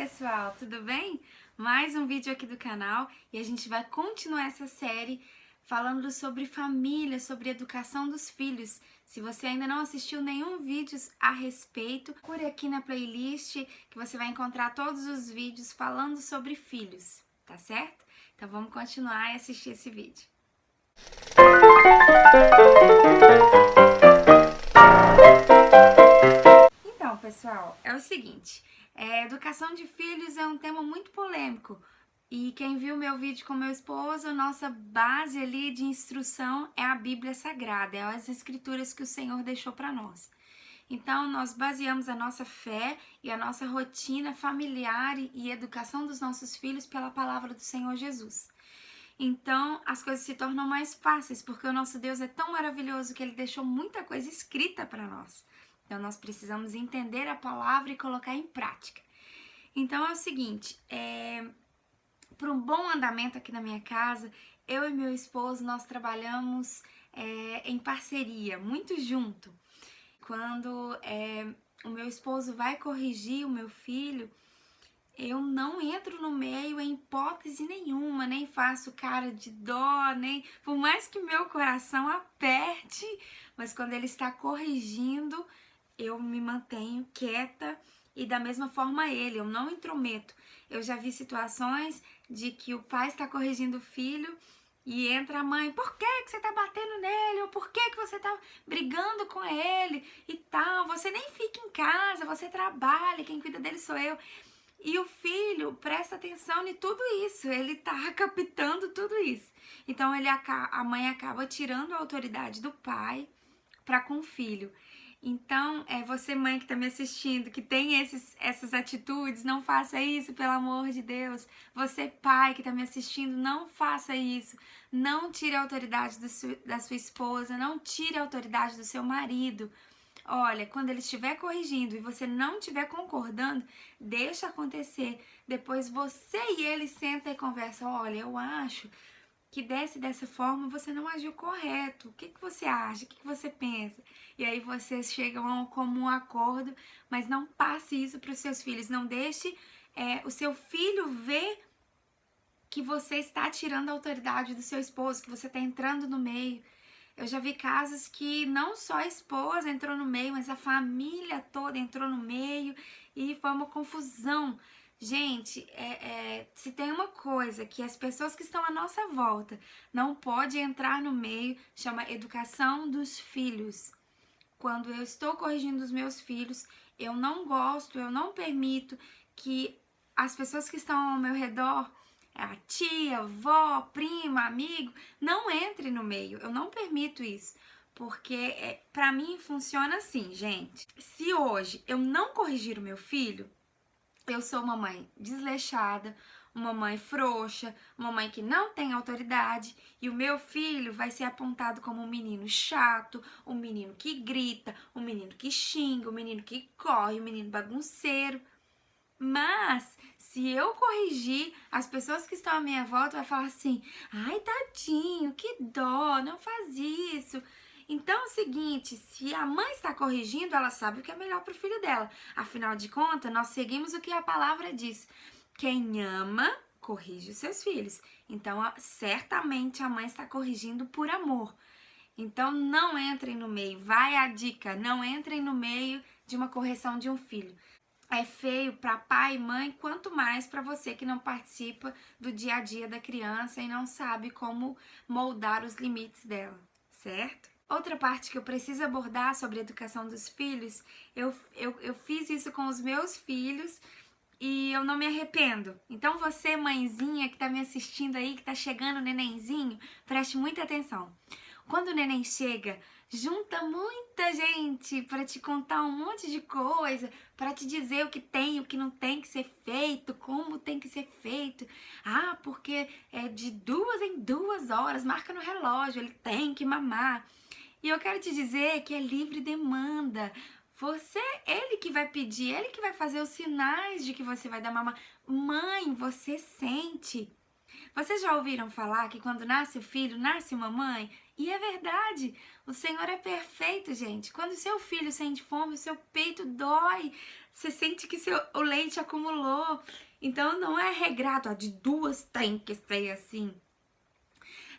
pessoal, tudo bem? Mais um vídeo aqui do canal e a gente vai continuar essa série falando sobre família, sobre educação dos filhos. Se você ainda não assistiu nenhum vídeo a respeito, procure aqui na playlist que você vai encontrar todos os vídeos falando sobre filhos, tá certo? Então vamos continuar e assistir esse vídeo. Então, pessoal, é o seguinte, educação de filhos é um tema muito polêmico e quem viu meu vídeo com meu esposo, nossa base ali de instrução é a Bíblia Sagrada, é as escrituras que o Senhor deixou para nós. Então, nós baseamos a nossa fé e a nossa rotina familiar e educação dos nossos filhos pela palavra do Senhor Jesus. Então, as coisas se tornam mais fáceis, porque o nosso Deus é tão maravilhoso que Ele deixou muita coisa escrita para nós. Então, nós precisamos entender a palavra e colocar em prática. Então, é o seguinte, para um bom andamento aqui na minha casa, eu e meu esposo, nós trabalhamos em parceria, muito junto. Quando o meu esposo vai corrigir o meu filho, eu não entro no meio em hipótese nenhuma, nem faço cara de dó, nem por mais que meu coração aperte, mas quando ele está corrigindo, eu me mantenho quieta e da mesma forma ele, eu não intrometo. Eu já vi situações de que o pai está corrigindo o filho e entra a mãe, por que você tá batendo nele? Ou por que você tá brigando com ele e tal? Você nem fica em casa, você trabalha, quem cuida dele sou eu. E o filho presta atenção em tudo isso, ele tá captando tudo isso. Então a mãe acaba tirando a autoridade do pai para com o filho. Então, você mãe que tá me assistindo, que tem essas atitudes, não faça isso, pelo amor de Deus. Você pai que tá me assistindo, não faça isso. Não tire a autoridade da sua esposa, não tire a autoridade do seu marido. Olha, quando ele estiver corrigindo e você não estiver concordando, deixa acontecer. Depois você e ele sentam e conversam. Olha, eu acho que dessa forma você não agiu correto. O que você acha? O que você pensa? E aí vocês chegam a um comum acordo, mas não passe isso para os seus filhos. Não deixe o seu filho ver que você está tirando a autoridade do seu esposo, que você está entrando no meio. Eu já vi casos que não só a esposa entrou no meio, mas a família toda entrou no meio e foi uma confusão. Gente, se tem uma coisa que as pessoas que estão à nossa volta não podem entrar no meio, chama educação dos filhos. Quando eu estou corrigindo os meus filhos, eu não gosto, eu não permito que as pessoas que estão ao meu redor, a tia, avó, prima, amigo, não entre no meio. Eu não permito isso, porque pra mim funciona assim, gente. Se hoje eu não corrigir o meu filho, eu sou uma mãe desleixada, uma mãe frouxa, uma mãe que não tem autoridade, e o meu filho vai ser apontado como um menino chato, um menino que grita, um menino que xinga, um menino que corre, um menino bagunceiro. Mas, se eu corrigir, as pessoas que estão à minha volta vão falar assim, ai, tadinho, que dó, não faz isso. Então é o seguinte, se a mãe está corrigindo, ela sabe o que é melhor para o filho dela. Afinal de contas, nós seguimos o que a palavra diz. Quem ama, corrige os seus filhos. Então, certamente a mãe está corrigindo por amor. Então, não entrem no meio. Vai a dica, não entrem no meio de uma correção de um filho. É feio para pai e mãe, quanto mais para você que não participa do dia a dia da criança e não sabe como moldar os limites dela, certo? Outra parte que eu preciso abordar sobre a educação dos filhos, eu fiz isso com os meus filhos e eu não me arrependo. Então você, mãezinha que tá me assistindo aí, que tá chegando o nenenzinho, preste muita atenção. Quando o neném chega, junta muita gente para te contar um monte de coisa, para te dizer o que tem, o que não tem que ser feito, como tem que ser feito. Ah, porque é de 2 em 2 horas, marca no relógio, ele tem que mamar. E eu quero te dizer que é livre demanda. Ele que vai pedir, ele que vai fazer os sinais de que você vai dar mamar. Mãe, você sente. Vocês já ouviram falar que quando nasce o filho, nasce uma mãe? E é verdade, o Senhor é perfeito, gente. Quando o seu filho sente fome, o seu peito dói. você sente que o leite acumulou. Então não é regrado, de 2 tem que ser assim.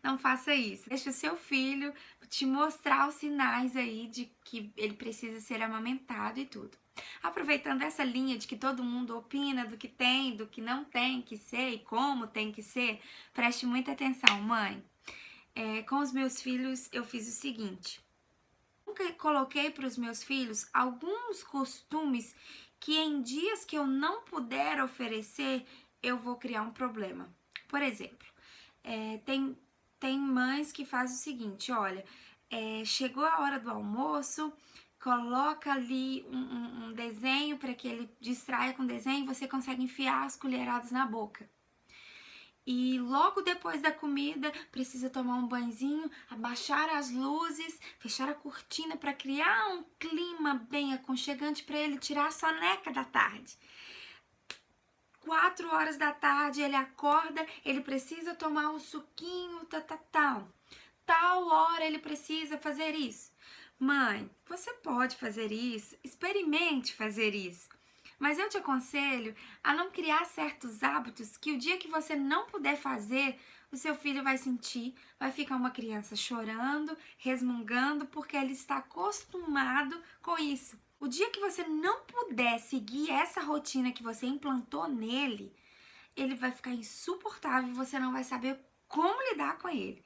Não faça isso. Deixa o seu filho te mostrar os sinais aí de que ele precisa ser amamentado e tudo. Aproveitando essa linha de que todo mundo opina do que tem, do que não tem que ser e como tem que ser, preste muita atenção, mãe. Com os meus filhos eu fiz o seguinte. Nunca coloquei para os meus filhos alguns costumes que em dias que eu não puder oferecer, eu vou criar um problema. Por exemplo, tem mães que fazem o seguinte, olha, chegou a hora do almoço, coloca ali um desenho para que ele distraia com o desenho e você consegue enfiar as colheradas na boca. E logo depois da comida, precisa tomar um banhozinho, abaixar as luzes, fechar a cortina para criar um clima bem aconchegante para ele tirar a soneca da tarde. 4 horas da tarde ele acorda, ele precisa tomar um suquinho, tal hora ele precisa fazer isso. Mãe, você pode fazer isso, experimente fazer isso. Mas eu te aconselho a não criar certos hábitos que o dia que você não puder fazer, o seu filho vai sentir, vai ficar uma criança chorando, resmungando, porque ele está acostumado com isso. O dia que você não puder seguir essa rotina que você implantou nele, ele vai ficar insuportável e você não vai saber como lidar com ele.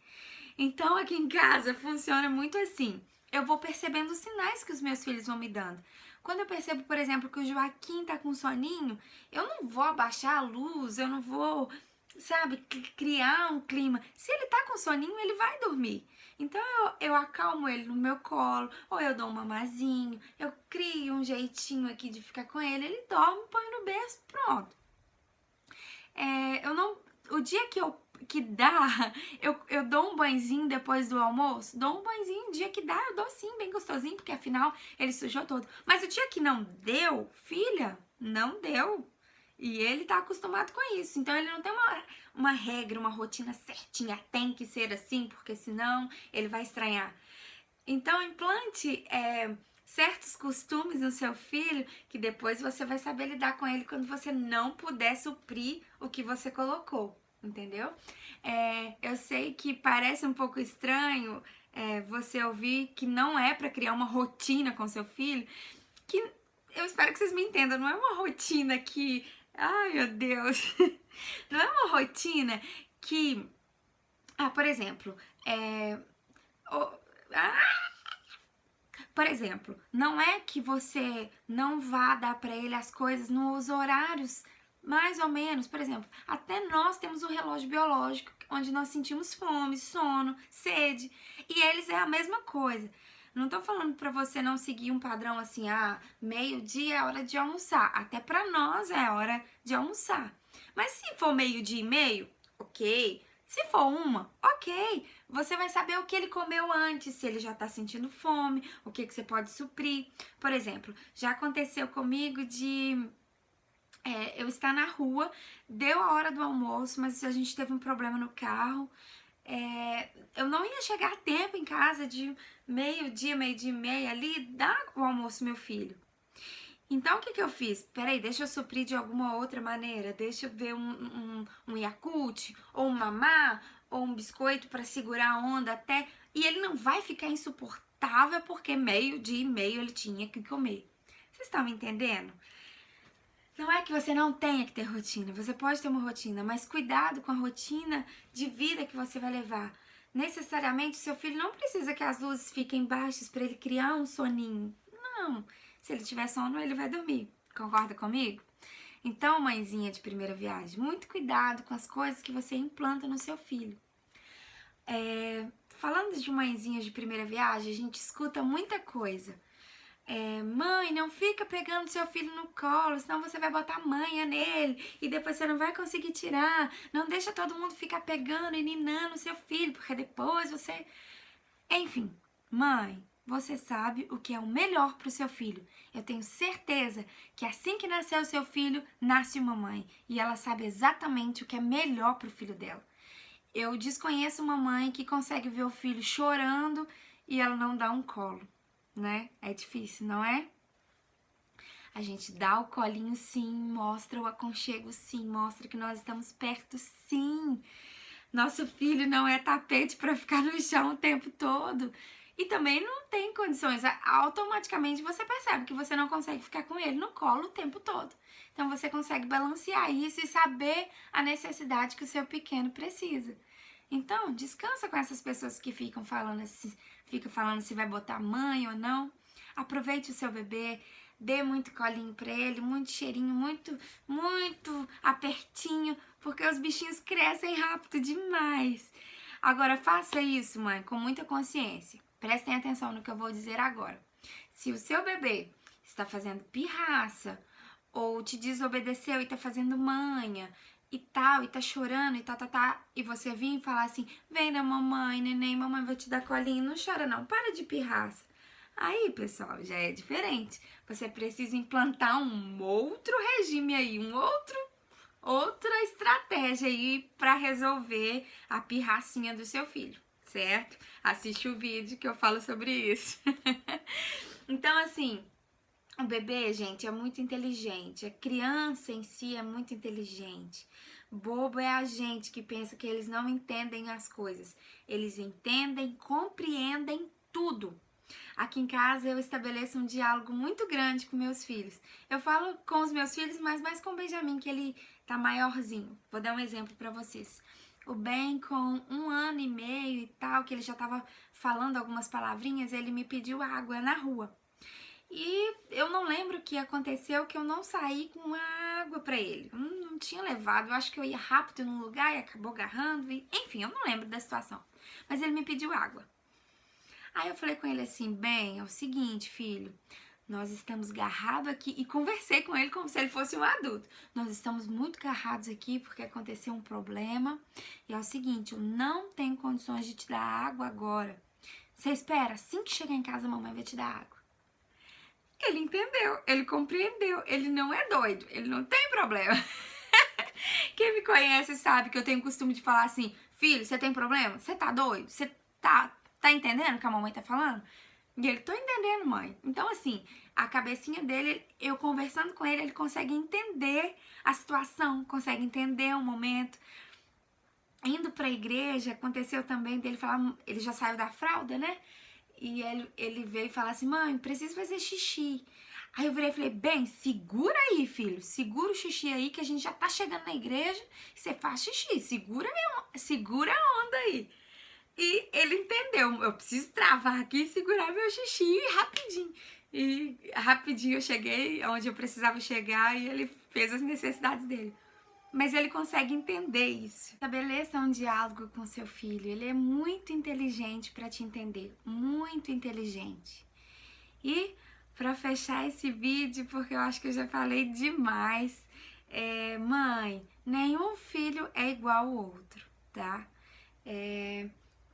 Então aqui em casa funciona muito assim. Eu vou percebendo os sinais que os meus filhos vão me dando. Quando eu percebo, por exemplo, que o Joaquim tá com soninho, eu não vou abaixar a luz, eu não vou, sabe, criar um clima. Se ele tá com soninho, ele vai dormir. Então eu acalmo ele no meu colo, ou eu dou um mamazinho, eu crio um jeitinho aqui de ficar com ele, ele dorme, põe no berço, pronto. O dia que dá, eu dou um banhozinho depois do almoço, dou um banhozinho, o dia que dá, eu dou sim, bem gostosinho, porque afinal ele sujou todo. Mas o dia que não deu, filha, não deu. E ele tá acostumado com isso, então ele não tem uma regra, uma rotina certinha, tem que ser assim, porque senão ele vai estranhar. Então implante certos costumes no seu filho que depois você vai saber lidar com ele quando você não puder suprir o que você colocou, entendeu? Eu sei que parece um pouco estranho você ouvir que não é para criar uma rotina com seu filho, que eu espero que vocês me entendam, não é uma rotina que, ai meu Deus, não é uma rotina que, por exemplo, por exemplo, não é que você não vá dar para ele as coisas nos horários mais ou menos. Por exemplo, até nós temos o relógio biológico, onde nós sentimos fome, sono, sede, e eles é a mesma coisa. Não tô falando para você não seguir um padrão assim, meio-dia é hora de almoçar. Até para nós é hora de almoçar. Mas se for meio-dia e meio, ok. Se for 1, ok. Você vai saber o que ele comeu antes, se ele já tá sentindo fome, o que você pode suprir. Por exemplo, já aconteceu comigo de eu estar na rua, deu a hora do almoço, mas a gente teve um problema no carro. Eu não ia chegar a tempo em casa de meio-dia e meia ali, dar o almoço meu filho. Então, o que eu fiz? Peraí, deixa eu suprir de alguma outra maneira. Deixa eu ver um Yakult, ou um mamá, ou um biscoito para segurar a onda até... E ele não vai ficar insuportável porque meio-dia e meio ele tinha que comer. Vocês estão me entendendo? Não é que você não tenha que ter rotina. Você pode ter uma rotina, mas cuidado com a rotina de vida que você vai levar. Necessariamente, seu filho não precisa que as luzes fiquem baixas para ele criar um soninho. Não. Se ele tiver sono, ele vai dormir. Concorda comigo? Então, mãezinha de primeira viagem, muito cuidado com as coisas que você implanta no seu filho. Falando de mãezinhas de primeira viagem, a gente escuta muita coisa. Mãe, não fica pegando seu filho no colo, senão você vai botar manha nele e depois você não vai conseguir tirar. Não deixa todo mundo ficar pegando e ninando seu filho, porque depois você... Enfim, mãe, você sabe o que é o melhor para o seu filho. Eu tenho certeza que assim que nascer o seu filho, nasce uma mãe. E ela sabe exatamente o que é melhor para o filho dela. Eu desconheço uma mãe que consegue ver o filho chorando e ela não dá um colo, né? É difícil, não é? A gente dá o colinho sim, mostra o aconchego sim, mostra que nós estamos perto sim. Nosso filho não é tapete para ficar no chão o tempo todo. E também não tem condições. Automaticamente você percebe que você não consegue ficar com ele no colo o tempo todo. Então você consegue balancear isso e saber a necessidade que o seu pequeno precisa. Então, descansa com essas pessoas que ficam falando se vai botar mãe ou não. Aproveite o seu bebê, dê muito colinho pra ele, muito cheirinho, muito apertinho, porque os bichinhos crescem rápido demais. Agora, faça isso, mãe, com muita consciência. Prestem atenção no que eu vou dizer agora. Se o seu bebê está fazendo pirraça, ou te desobedeceu e tá fazendo manha, e tal, e tá chorando, e você vir e falar assim, vem na mamãe, neném, mamãe vai te dar colinho, não chora não, para de pirraça. Aí, pessoal, já é diferente. Você precisa implantar um outro regime aí, outra estratégia aí para resolver a pirracinha do seu filho, certo? Assiste o vídeo que eu falo sobre isso. Então, assim, o bebê, gente, é muito inteligente. A criança em si é muito inteligente. Bobo é a gente que pensa que eles não entendem as coisas. Eles entendem, compreendem tudo. Aqui em casa eu estabeleço um diálogo muito grande com meus filhos. Eu falo com os meus filhos, mas mais com o Benjamin, que ele tá maiorzinho. Vou dar um exemplo pra vocês. O Ben, com 1 ano e meio e tal, que ele já tava falando algumas palavrinhas, ele me pediu água na rua. E eu não lembro o que aconteceu, que eu não saí com água pra ele. Não tinha levado, eu acho que eu ia rápido num lugar e acabou agarrando. Enfim, eu não lembro da situação. Mas ele me pediu água. Aí eu falei com ele assim, bem, é o seguinte, filho, nós estamos garrados aqui, e conversei com ele como se ele fosse um adulto. Nós estamos muito garrados aqui porque aconteceu um problema, e é o seguinte, eu não tenho condições de te dar água agora. Você espera, assim que chegar em casa a mamãe vai te dar água. Ele entendeu, ele compreendeu, ele não é doido, ele não tem problema. Quem me conhece sabe que eu tenho o costume de falar assim, filho, você tem problema? Você tá doido? Você tá entendendo o que a mamãe tá falando? E ele, tô entendendo, mãe. Então, assim, a cabecinha dele, eu conversando com ele, ele consegue entender a situação, consegue entender o momento. Indo pra igreja, aconteceu também dele falar, ele já saiu da fralda, né? E ele veio falar assim, mãe, preciso fazer xixi. Aí eu virei e falei, bem, segura aí, filho, segura o xixi aí que a gente já tá chegando na igreja e você faz xixi, segura a onda aí. E ele entendeu, eu preciso travar aqui e segurar meu xixi rapidinho. E rapidinho eu cheguei onde eu precisava chegar e ele fez as necessidades dele. Mas ele consegue entender isso. Estabeleça um diálogo com seu filho. Ele é muito inteligente para te entender. Muito inteligente. E para fechar esse vídeo, porque eu acho que eu já falei demais, mãe, nenhum filho é igual ao outro, tá?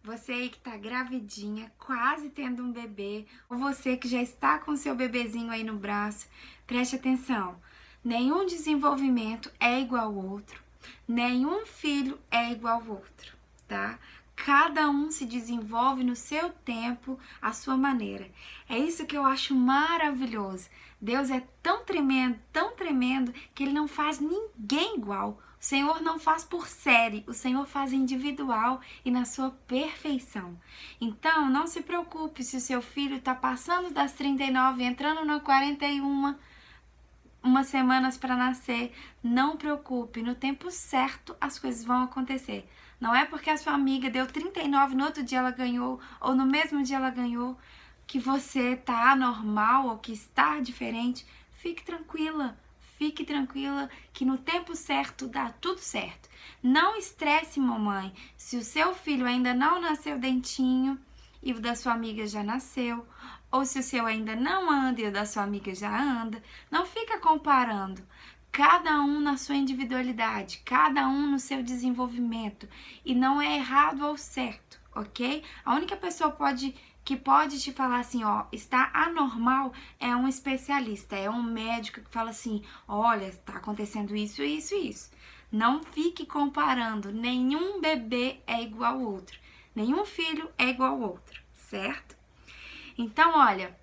Você aí que tá gravidinha, quase tendo um bebê, ou você que já está com seu bebezinho aí no braço, preste atenção. Nenhum desenvolvimento é igual ao outro, nenhum filho é igual ao outro, tá? Cada um se desenvolve no seu tempo, à sua maneira. É isso que eu acho maravilhoso. Deus é tão tremendo, que Ele não faz ninguém igual. O Senhor não faz por série, o Senhor faz individual e na sua perfeição. Então, não se preocupe se o seu filho está passando das 39, entrando na 41, umas semanas para nascer. Não preocupe, no tempo certo as coisas vão acontecer. Não é porque a sua amiga deu 39, no outro dia ela ganhou, ou no mesmo dia ela ganhou, que você tá anormal ou que está diferente. Fique tranquila que no tempo certo dá tudo certo. Não estresse, mamãe, se o seu filho ainda não nasceu dentinho e o da sua amiga já nasceu, ou se o seu ainda não anda e o da sua amiga já anda. Não fica comparando. Cada um na sua individualidade, cada um no seu desenvolvimento. E não é errado ou certo, ok? A única pessoa que pode te falar assim, ó, está anormal, é um especialista, é um médico que fala assim, olha, está acontecendo isso, isso e isso. Não fique comparando, nenhum bebê é igual ao outro, nenhum filho é igual ao outro, certo? Então, olha,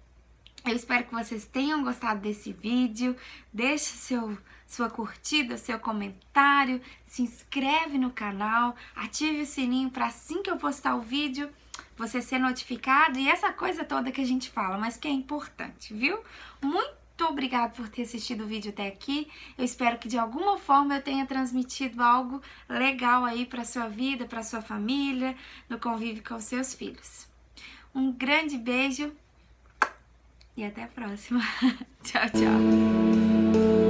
Eu espero que vocês tenham gostado desse vídeo. Deixe sua curtida, seu comentário, se inscreve no canal, ative o sininho para assim que eu postar o vídeo, você ser notificado e essa coisa toda que a gente fala, mas que é importante, viu? Muito obrigada por ter assistido o vídeo até aqui. Eu espero que de alguma forma eu tenha transmitido algo legal aí para sua vida, para sua família, no convívio com os seus filhos. Um grande beijo e até a próxima. Tchau, tchau.